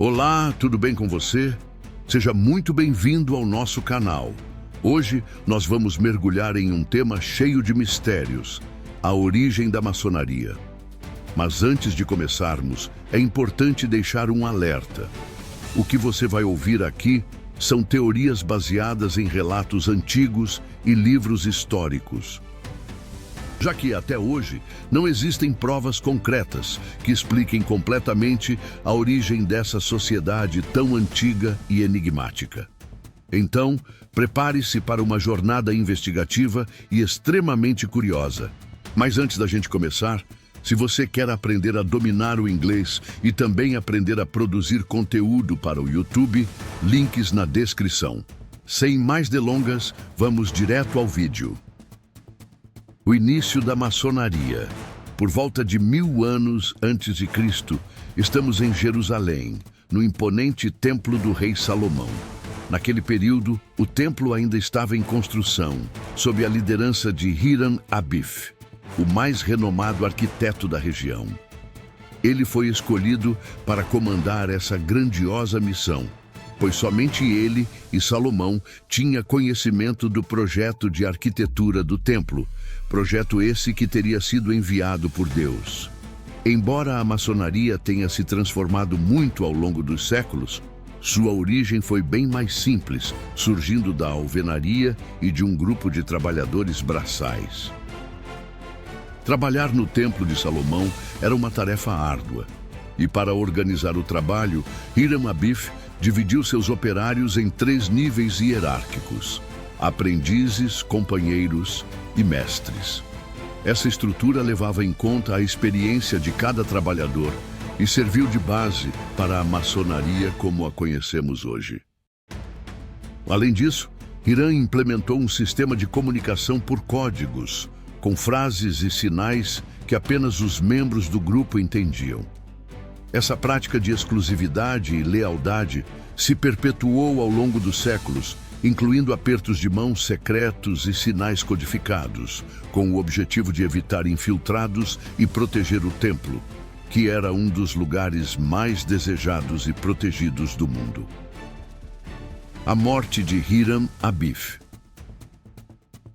Olá, tudo bem com você? Seja muito bem-vindo ao nosso canal. Hoje nós vamos mergulhar em um tema cheio de mistérios, a origem da maçonaria. Mas antes de começarmos, é importante deixar um alerta. O que você vai ouvir aqui são teorias baseadas em relatos antigos e livros históricos, já que até hoje não existem provas concretas que expliquem completamente a origem dessa sociedade tão antiga e enigmática. Então, prepare-se para uma jornada investigativa e extremamente curiosa. Mas antes da gente começar, se você quer aprender a dominar o inglês e também aprender a produzir conteúdo para o YouTube, links na descrição. Sem mais delongas, vamos direto ao vídeo. O início da maçonaria. Por volta de 1000 anos antes de Cristo, estamos em Jerusalém, no imponente templo do rei Salomão. Naquele período, o templo ainda estava em construção, sob a liderança de Hiram Abif, o mais renomado arquiteto da região. Ele foi escolhido para comandar essa grandiosa missão, pois somente ele e Salomão tinham conhecimento do projeto de arquitetura do templo, projeto esse que teria sido enviado por Deus. Embora a maçonaria tenha se transformado muito ao longo dos séculos, sua origem foi bem mais simples, surgindo da alvenaria e de um grupo de trabalhadores braçais. Trabalhar no Templo de Salomão era uma tarefa árdua, e para organizar o trabalho, Hiram Abif dividiu seus operários em 3 níveis hierárquicos: aprendizes, companheiros e mestres. Essa estrutura levava em conta a experiência de cada trabalhador e serviu de base para a maçonaria como a conhecemos hoje. Além disso, Hiram implementou um sistema de comunicação por códigos, com frases e sinais que apenas os membros do grupo entendiam. Essa prática de exclusividade e lealdade se perpetuou ao longo dos séculos, incluindo apertos de mãos secretos e sinais codificados, com o objetivo de evitar infiltrados e proteger o templo, que era um dos lugares mais desejados e protegidos do mundo. A morte de Hiram Abif.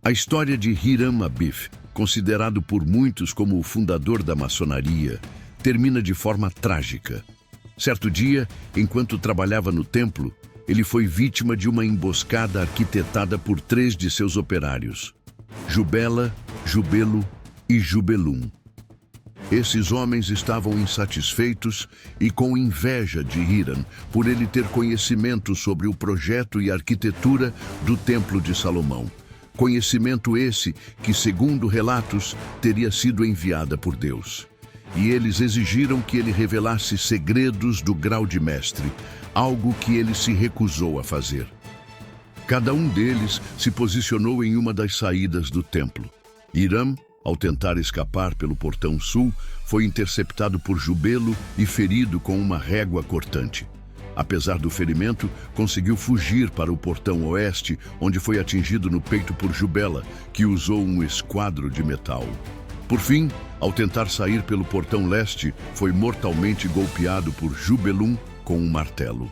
A história de Hiram Abif, considerado por muitos como o fundador da maçonaria, termina de forma trágica. Certo dia, enquanto trabalhava no templo, ele foi vítima de uma emboscada arquitetada por 3 de seus operários: Jubela, Jubelo e Jubelum. Esses homens estavam insatisfeitos e com inveja de Hiram por ele ter conhecimento sobre o projeto e arquitetura do Templo de Salomão. Conhecimento esse que, segundo relatos, teria sido enviada por Deus. E eles exigiram que ele revelasse segredos do grau de mestre, algo que ele se recusou a fazer. Cada um deles se posicionou em uma das saídas do templo. Hiram, ao tentar escapar pelo portão sul, foi interceptado por Jubelo e ferido com uma régua cortante. Apesar do ferimento, conseguiu fugir para o portão oeste, onde foi atingido no peito por Jubela, que usou um esquadro de metal. Por fim, ao tentar sair pelo portão leste, foi mortalmente golpeado por Jubelum com um martelo.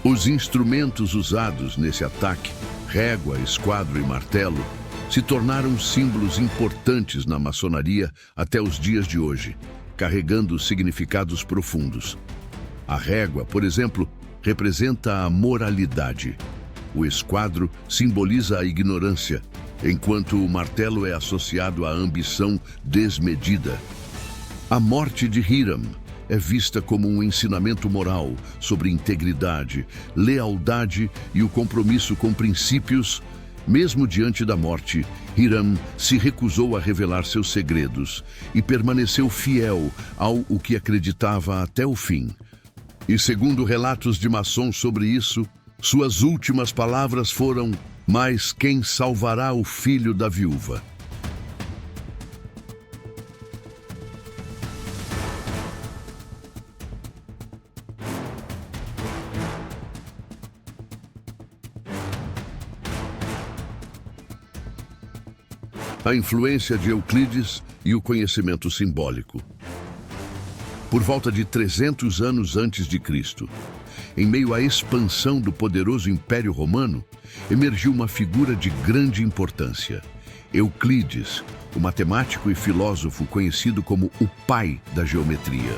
Os instrumentos usados nesse ataque, régua, esquadro e martelo, se tornaram símbolos importantes na maçonaria até os dias de hoje, carregando significados profundos. A régua, por exemplo, representa a moralidade. O esquadro simboliza a ignorância, enquanto o martelo é associado à ambição desmedida. A morte de Hiram é vista como um ensinamento moral sobre integridade, lealdade e o compromisso com princípios. Mesmo diante da morte, Hiram se recusou a revelar seus segredos e permaneceu fiel ao que acreditava até o fim. E segundo relatos de maçons sobre isso, suas últimas palavras foram: "Mas quem salvará o filho da viúva?" A influência de Euclides e o conhecimento simbólico. Por volta de 300 anos antes de Cristo, em meio à expansão do poderoso Império Romano, emergiu uma figura de grande importância. Euclides, o matemático e filósofo conhecido como o pai da geometria.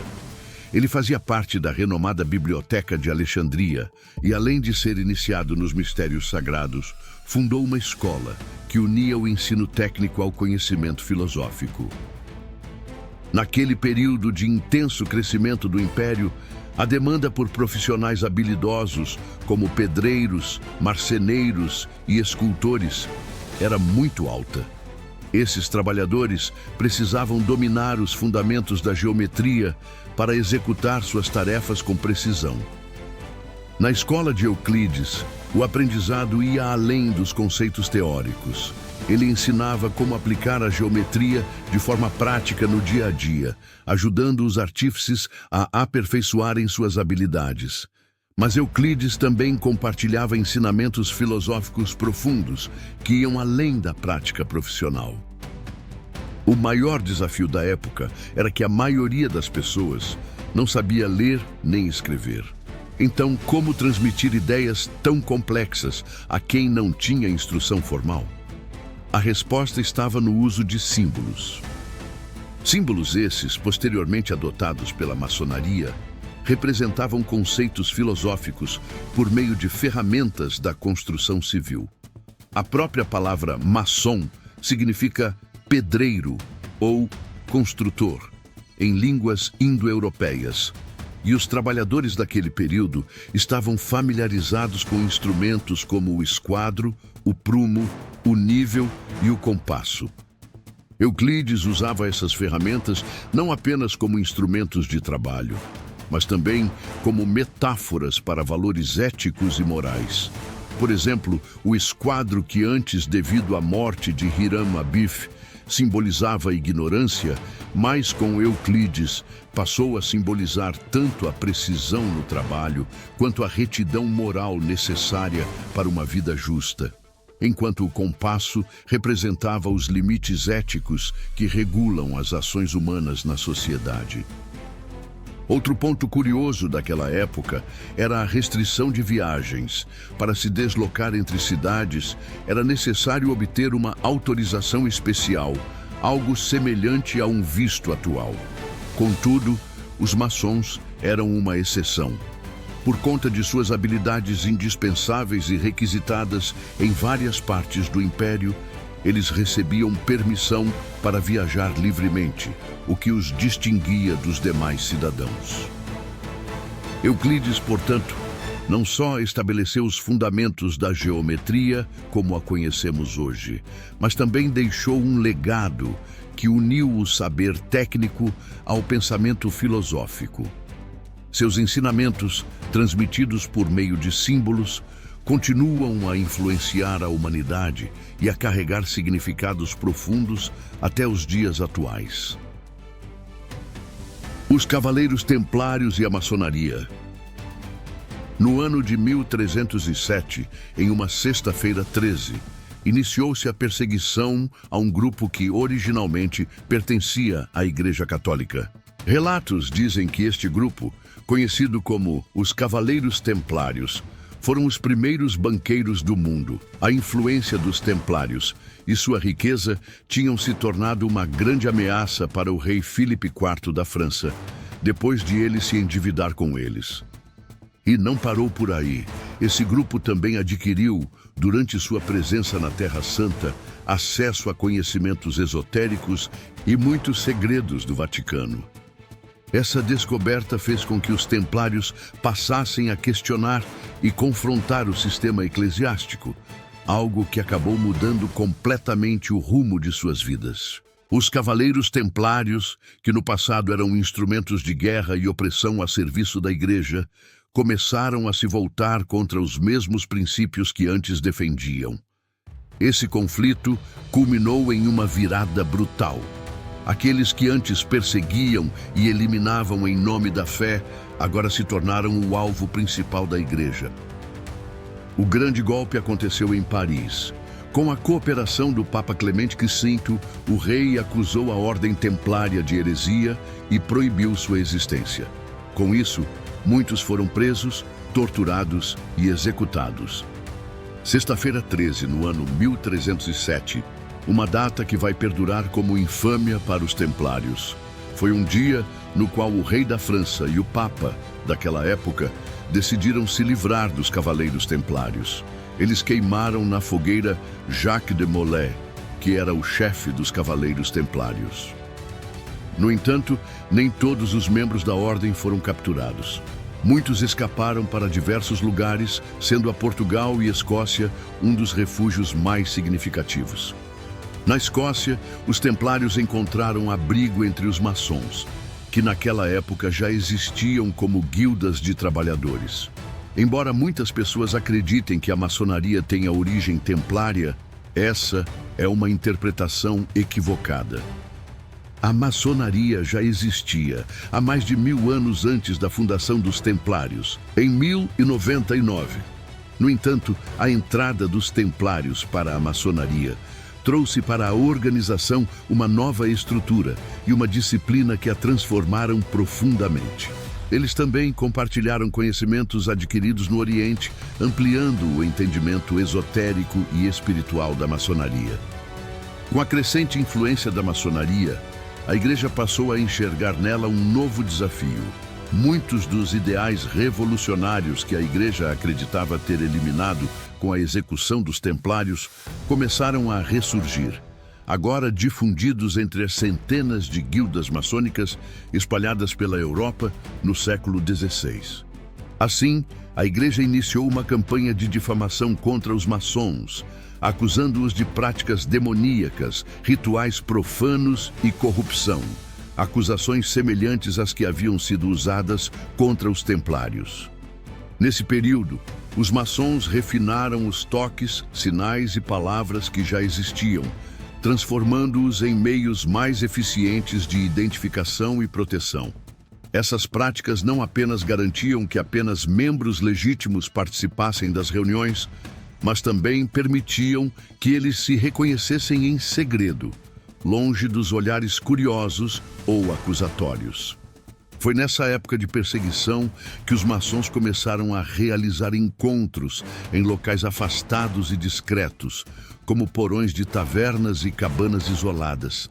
Ele fazia parte da renomada Biblioteca de Alexandria e, além de ser iniciado nos mistérios sagrados, fundou uma escola que unia o ensino técnico ao conhecimento filosófico. Naquele período de intenso crescimento do Império, a demanda por profissionais habilidosos, como pedreiros, marceneiros e escultores, era muito alta. Esses trabalhadores precisavam dominar os fundamentos da geometria para executar suas tarefas com precisão. Na escola de Euclides, o aprendizado ia além dos conceitos teóricos. Ele ensinava como aplicar a geometria de forma prática no dia a dia, ajudando os artífices a aperfeiçoarem suas habilidades. Mas Euclides também compartilhava ensinamentos filosóficos profundos que iam além da prática profissional. O maior desafio da época era que a maioria das pessoas não sabia ler nem escrever. Então, como transmitir ideias tão complexas a quem não tinha instrução formal? A resposta estava no uso de símbolos. Símbolos esses, posteriormente adotados pela maçonaria, representavam conceitos filosóficos por meio de ferramentas da construção civil. A própria palavra maçom significa pedreiro ou construtor, em línguas indo-europeias, e os trabalhadores daquele período estavam familiarizados com instrumentos como o esquadro, o prumo, o nível e o compasso. Euclides usava essas ferramentas não apenas como instrumentos de trabalho, mas também como metáforas para valores éticos e morais. Por exemplo, o esquadro que antes, devido à morte de Hiram Abif, simbolizava a ignorância, mas com Euclides passou a simbolizar tanto a precisão no trabalho quanto a retidão moral necessária para uma vida justa, enquanto o compasso representava os limites éticos que regulam as ações humanas na sociedade. Outro ponto curioso daquela época era a restrição de viagens. Para se deslocar entre cidades, era necessário obter uma autorização especial, algo semelhante a um visto atual. Contudo, os maçons eram uma exceção. Por conta de suas habilidades indispensáveis e requisitadas em várias partes do Império, eles recebiam permissão para viajar livremente, o que os distinguia dos demais cidadãos. Euclides, portanto, não só estabeleceu os fundamentos da geometria como a conhecemos hoje, mas também deixou um legado que uniu o saber técnico ao pensamento filosófico. Seus ensinamentos, transmitidos por meio de símbolos, continuam a influenciar a humanidade e a carregar significados profundos até os dias atuais. Os Cavaleiros Templários e a Maçonaria. No ano de 1307, em uma sexta-feira 13, iniciou-se a perseguição a um grupo que originalmente pertencia à Igreja Católica. Relatos dizem que este grupo, conhecido como os Cavaleiros Templários, foram os primeiros banqueiros do mundo. A influência dos templários e sua riqueza tinham se tornado uma grande ameaça para o rei Filipe IV da França, depois de ele se endividar com eles. E não parou por aí. Esse grupo também adquiriu, durante sua presença na Terra Santa, acesso a conhecimentos esotéricos e muitos segredos do Vaticano. Essa descoberta fez com que os templários passassem a questionar e confrontar o sistema eclesiástico, algo que acabou mudando completamente o rumo de suas vidas. Os cavaleiros templários, que no passado eram instrumentos de guerra e opressão a serviço da Igreja, começaram a se voltar contra os mesmos princípios que antes defendiam. Esse conflito culminou em uma virada brutal. Aqueles que antes perseguiam e eliminavam em nome da fé, agora se tornaram o alvo principal da Igreja. O grande golpe aconteceu em Paris, Com a cooperação do Papa Clemente V, o rei acusou a Ordem Templária de heresia e proibiu sua existência. Com isso, muitos foram presos, torturados e executados. Sexta-feira 13, no ano 1307, uma data que vai perdurar como infâmia para os templários. Foi um dia no qual o rei da França e o Papa, daquela época, decidiram se livrar dos cavaleiros templários. Eles queimaram na fogueira Jacques de Molay, que era o chefe dos cavaleiros templários. No entanto, nem todos os membros da ordem foram capturados. Muitos escaparam para diversos lugares, sendo a Portugal e Escócia um dos refúgios mais significativos. Na Escócia, os templários encontraram abrigo entre os maçons, que naquela época já existiam como guildas de trabalhadores. Embora muitas pessoas acreditem que a maçonaria tenha origem templária, essa é uma interpretação equivocada. A maçonaria já existia há mais de 1000 anos antes da fundação dos templários, em 1099. No entanto, a entrada dos templários para a maçonaria trouxe para a organização uma nova estrutura e uma disciplina que a transformaram profundamente. Eles também compartilharam conhecimentos adquiridos no Oriente, ampliando o entendimento esotérico e espiritual da maçonaria. Com a crescente influência da maçonaria, a Igreja passou a enxergar nela um novo desafio. Muitos dos ideais revolucionários que a Igreja acreditava ter eliminado com a execução dos templários começaram a ressurgir, agora difundidos entre as centenas de guildas maçônicas espalhadas pela Europa no século XVI. Assim, a Igreja iniciou uma campanha de difamação contra os maçons, acusando-os de práticas demoníacas, rituais profanos e corrupção, acusações semelhantes às que haviam sido usadas contra os templários. Nesse período, os maçons refinaram os toques, sinais e palavras que já existiam, transformando-os em meios mais eficientes de identificação e proteção. Essas práticas não apenas garantiam que apenas membros legítimos participassem das reuniões, mas também permitiam que eles se reconhecessem em segredo, longe dos olhares curiosos ou acusatórios. Foi nessa época de perseguição que os maçons começaram a realizar encontros em locais afastados e discretos, como porões de tavernas e cabanas isoladas,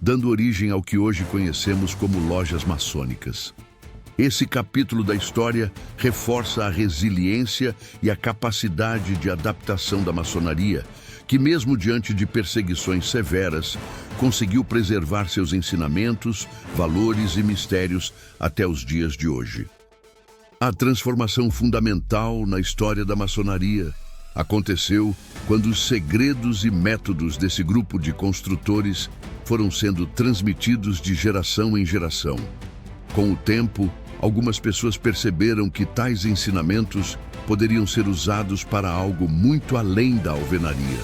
dando origem ao que hoje conhecemos como lojas maçônicas. Esse capítulo da história reforça a resiliência e a capacidade de adaptação da maçonaria, que mesmo diante de perseguições severas, conseguiu preservar seus ensinamentos, valores e mistérios até os dias de hoje. A transformação fundamental na história da maçonaria aconteceu quando os segredos e métodos desse grupo de construtores foram sendo transmitidos de geração em geração. Com o tempo, algumas pessoas perceberam que tais ensinamentos poderiam ser usados para algo muito além da alvenaria.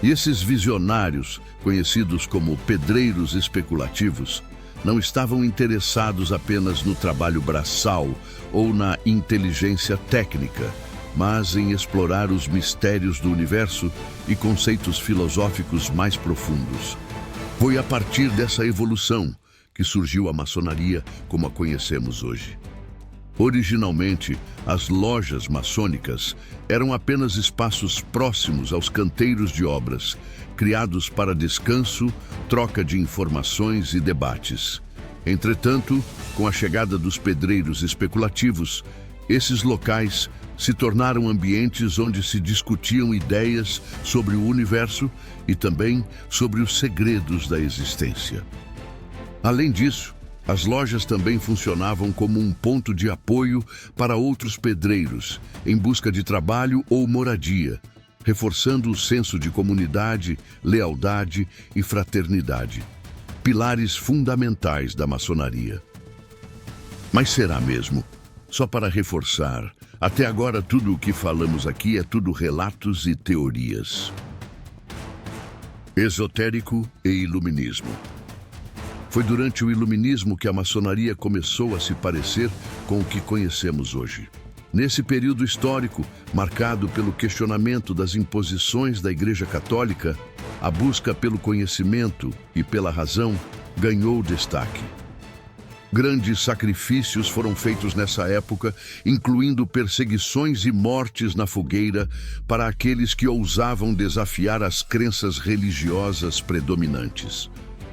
E esses visionários, conhecidos como pedreiros especulativos, não estavam interessados apenas no trabalho braçal ou na inteligência técnica, mas em explorar os mistérios do universo e conceitos filosóficos mais profundos. Foi a partir dessa evolução que surgiu a maçonaria como a conhecemos hoje. Originalmente, as lojas maçônicas eram apenas espaços próximos aos canteiros de obras, criados para descanso, troca de informações e debates. Entretanto, com a chegada dos pedreiros especulativos, esses locais se tornaram ambientes onde se discutiam ideias sobre o universo e também sobre os segredos da existência. Além disso, as lojas também funcionavam como um ponto de apoio para outros pedreiros em busca de trabalho ou moradia, reforçando o senso de comunidade, lealdade e fraternidade, pilares fundamentais da maçonaria. Mas será mesmo? Só para reforçar, até agora tudo o que falamos aqui é tudo relatos e teorias. Esotérico e iluminismo. Foi durante o iluminismo que a maçonaria começou a se parecer com o que conhecemos hoje. Nesse período histórico, marcado pelo questionamento das imposições da Igreja Católica, a busca pelo conhecimento e pela razão ganhou destaque. Grandes sacrifícios foram feitos nessa época, incluindo perseguições e mortes na fogueira para aqueles que ousavam desafiar as crenças religiosas predominantes.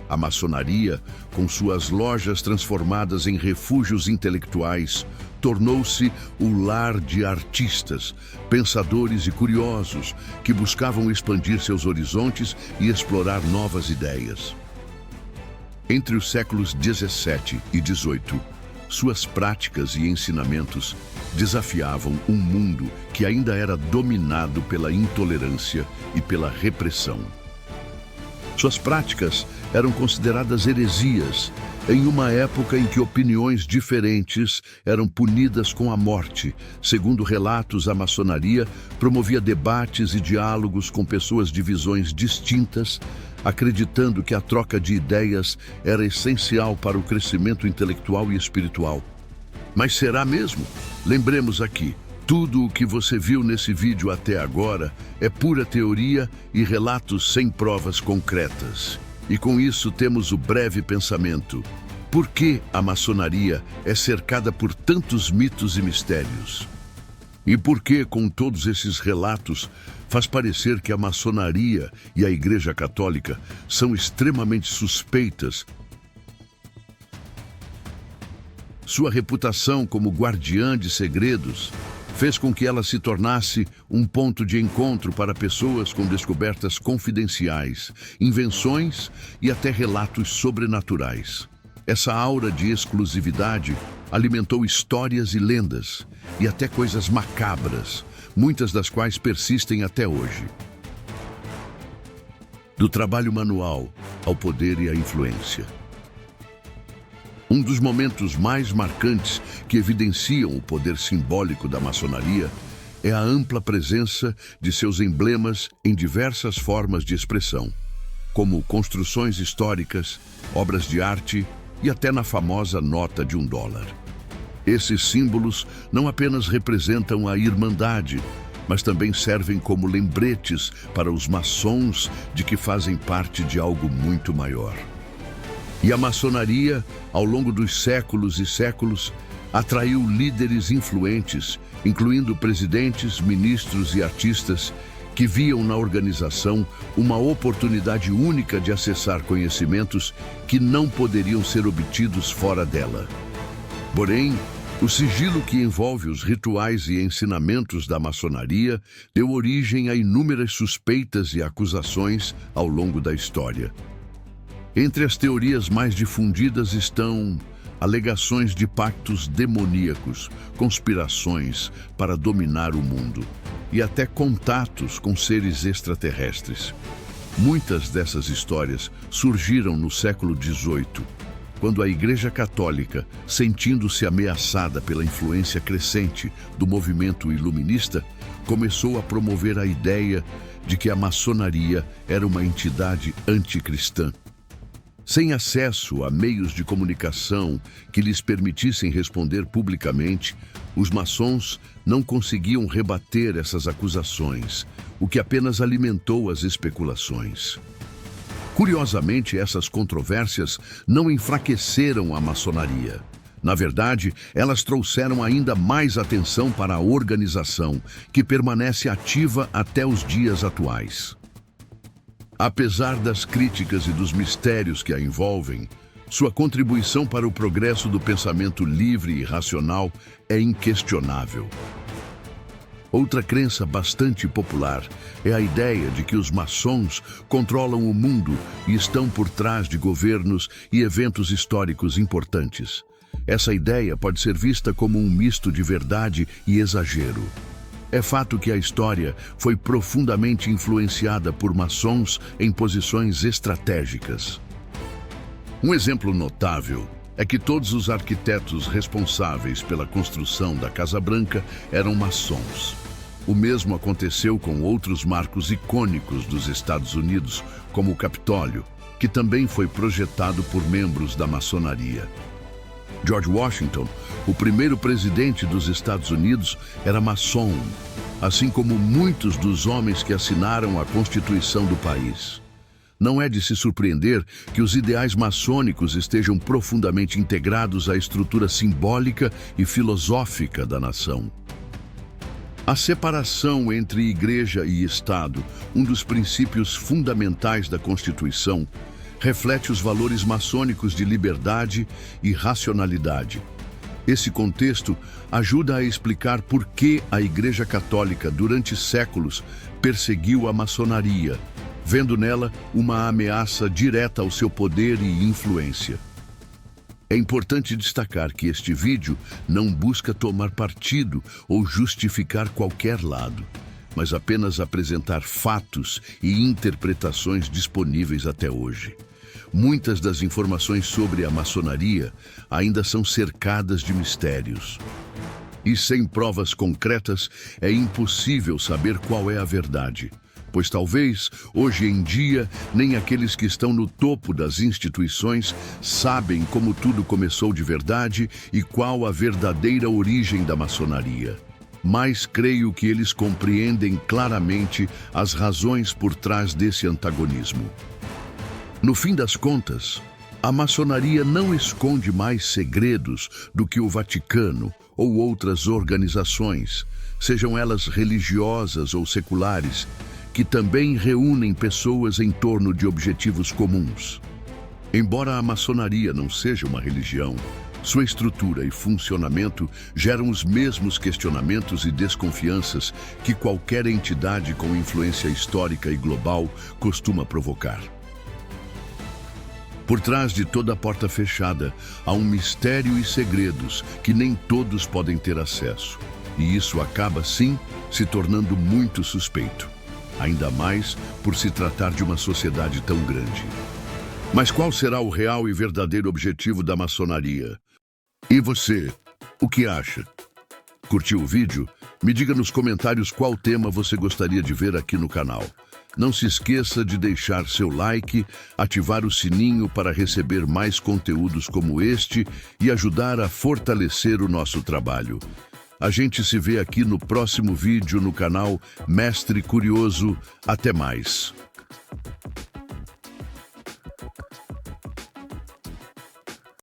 A maçonaria, com suas lojas transformadas em refúgios intelectuais, tornou-se o lar de artistas, pensadores e curiosos que buscavam expandir seus horizontes e explorar novas ideias. Entre os séculos 17 e 18, suas práticas e ensinamentos desafiavam um mundo que ainda era dominado pela intolerância e pela repressão. Suas práticas eram consideradas heresias em uma época em que opiniões diferentes eram punidas com a morte. Segundo relatos, a maçonaria promovia debates e diálogos com pessoas de visões distintas, acreditando que a troca de ideias era essencial para o crescimento intelectual e espiritual. Mas será mesmo? Lembremos aqui, tudo o que você viu nesse vídeo até agora é pura teoria e relatos sem provas concretas. E com isso temos o breve pensamento: por que a maçonaria é cercada por tantos mitos e mistérios? E por que, com todos esses relatos, faz parecer que a maçonaria e a Igreja Católica são extremamente suspeitas? Sua reputação como guardiã de segredos fez com que ela se tornasse um ponto de encontro para pessoas com descobertas confidenciais, invenções e até relatos sobrenaturais. Essa aura de exclusividade alimentou histórias e lendas, e até coisas macabras, muitas das quais persistem até hoje. Do trabalho manual ao poder e à influência. Um dos momentos mais marcantes que evidenciam o poder simbólico da maçonaria é a ampla presença de seus emblemas em diversas formas de expressão, como construções históricas, obras de arte e até na famosa nota de $1. Esses símbolos não apenas representam a irmandade, mas também servem como lembretes para os maçons de que fazem parte de algo muito maior. E a maçonaria, ao longo dos séculos e séculos, atraiu líderes influentes, incluindo presidentes, ministros e artistas, que viam na organização uma oportunidade única de acessar conhecimentos que não poderiam ser obtidos fora dela. Porém, o sigilo que envolve os rituais e ensinamentos da maçonaria deu origem a inúmeras suspeitas e acusações ao longo da história. Entre as teorias mais difundidas estão alegações de pactos demoníacos, conspirações para dominar o mundo e até contatos com seres extraterrestres. Muitas dessas histórias surgiram no século XVIII, quando a Igreja Católica, sentindo-se ameaçada pela influência crescente do movimento iluminista, começou a promover a ideia de que a maçonaria era uma entidade anticristã. Sem acesso a meios de comunicação que lhes permitissem responder publicamente, os maçons não conseguiam rebater essas acusações, o que apenas alimentou as especulações. Curiosamente, essas controvérsias não enfraqueceram a maçonaria. Na verdade, elas trouxeram ainda mais atenção para a organização, que permanece ativa até os dias atuais. Apesar das críticas e dos mistérios que a envolvem, sua contribuição para o progresso do pensamento livre e racional é inquestionável. Outra crença bastante popular é a ideia de que os maçons controlam o mundo e estão por trás de governos e eventos históricos importantes. Essa ideia pode ser vista como um misto de verdade e exagero. É fato que a história foi profundamente influenciada por maçons em posições estratégicas. Um exemplo notável é que todos os arquitetos responsáveis pela construção da Casa Branca eram maçons. O mesmo aconteceu com outros marcos icônicos dos Estados Unidos, como o Capitólio, que também foi projetado por membros da maçonaria. George Washington, o primeiro presidente dos Estados Unidos, era maçom, assim como muitos dos homens que assinaram a Constituição do país. Não é de se surpreender que os ideais maçônicos estejam profundamente integrados à estrutura simbólica e filosófica da nação. A separação entre Igreja e Estado, um dos princípios fundamentais da Constituição, reflete os valores maçônicos de liberdade e racionalidade. Esse contexto ajuda a explicar por que a Igreja Católica, durante séculos, perseguiu a maçonaria, vendo nela uma ameaça direta ao seu poder e influência. É importante destacar que este vídeo não busca tomar partido ou justificar qualquer lado, mas apenas apresentar fatos e interpretações disponíveis até hoje. Muitas das informações sobre a maçonaria ainda são cercadas de mistérios. E sem provas concretas, é impossível saber qual é a verdade, pois talvez, hoje em dia, nem aqueles que estão no topo das instituições sabem como tudo começou de verdade e qual a verdadeira origem da maçonaria. Mas creio que eles compreendem claramente as razões por trás desse antagonismo. No fim das contas, a maçonaria não esconde mais segredos do que o Vaticano ou outras organizações, sejam elas religiosas ou seculares, que também reúnem pessoas em torno de objetivos comuns. Embora a maçonaria não seja uma religião, sua estrutura e funcionamento geram os mesmos questionamentos e desconfianças que qualquer entidade com influência histórica e global costuma provocar. Por trás de toda a porta fechada, há um mistério e segredos que nem todos podem ter acesso. E isso acaba, sim, se tornando muito suspeito. Ainda mais por se tratar de uma sociedade tão grande. Mas qual será o real e verdadeiro objetivo da maçonaria? E você, o que acha? Curtiu o vídeo? Me diga nos comentários qual tema você gostaria de ver aqui no canal. Não se esqueça de deixar seu like, ativar o sininho para receber mais conteúdos como este e ajudar a fortalecer o nosso trabalho. A gente se vê aqui no próximo vídeo no canal Mestre Curioso. Até mais!